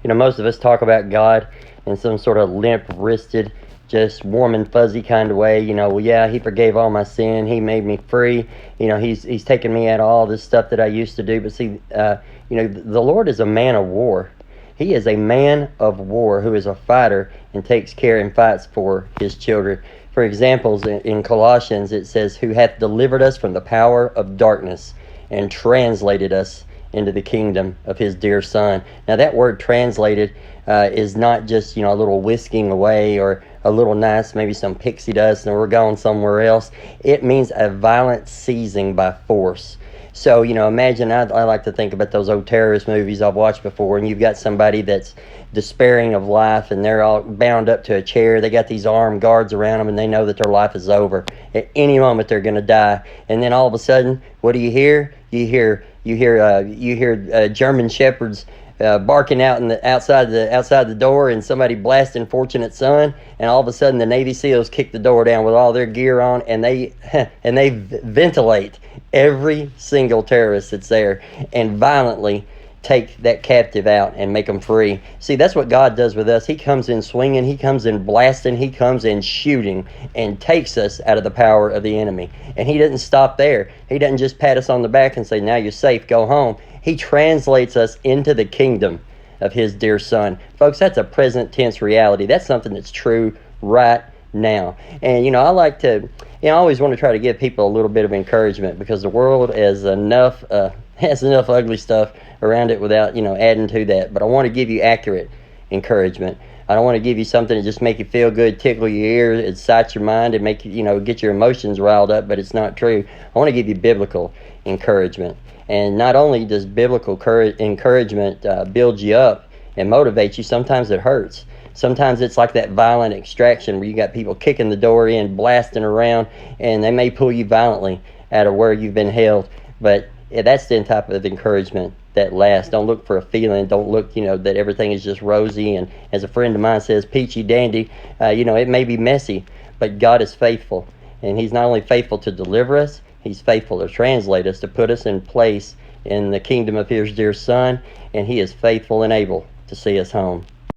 Most of us talk about God in some sort of limp-wristed, just warm and fuzzy kind of way. Well, yeah, he forgave all my sin. He made me free. He's taken me out of all this stuff that I used to do. But see, the Lord is a man of war. He is a man of war who is a fighter and takes care and fights for his children. For examples, in Colossians, it says, who hath delivered us from the power of darkness and translated us into the kingdom of his dear Son. Now, that word translated is not just, a little whisking away or a little nice, maybe some pixie dust and we're going somewhere else. It means a violent seizing by force. So, imagine, I like to think about those old terrorist movies I've watched before, and you've got somebody that's despairing of life, and they're all bound up to a chair. They got these armed guards around them, and they know that their life is over. At any moment, they're going to die. And then all of a sudden, what do you hear? You hear German shepherds barking out outside the door, and somebody blasting "Fortunate Son," and all of a sudden the Navy SEALs kick the door down with all their gear on, and they ventilate every single terrorist that's there and violently take that captive out and make them free. See, that's what God does with us. He comes in swinging, he comes in blasting, he comes in shooting and takes us out of the power of the enemy. And he doesn't stop there. He doesn't just pat us on the back and say, now you're safe, go home. He translates us into the kingdom of his dear Son. Folks, that's a present tense reality. That's something that's true right now. And, I like to, I always want to try to give people a little bit of encouragement, because the world has enough ugly stuff around it without, adding to that. But I want to give you accurate encouragement. I don't want to give you something to just make you feel good, tickle your ears, excite your mind, and make you, get your emotions riled up, but it's not true. I want to give you biblical encouragement. And not only does biblical encouragement build you up and motivate you, sometimes it hurts. Sometimes it's like that violent extraction where you got people kicking the door in, blasting around, and they may pull you violently out of where you've been held. But that's the type of encouragement that lasts. Don't look for a feeling. Don't look, that everything is just rosy. And as a friend of mine says, peachy dandy. It may be messy, but God is faithful. And he's not only faithful to deliver us, he's faithful to translate us, to put us in place in the kingdom of his dear Son. And he is faithful and able to see us home.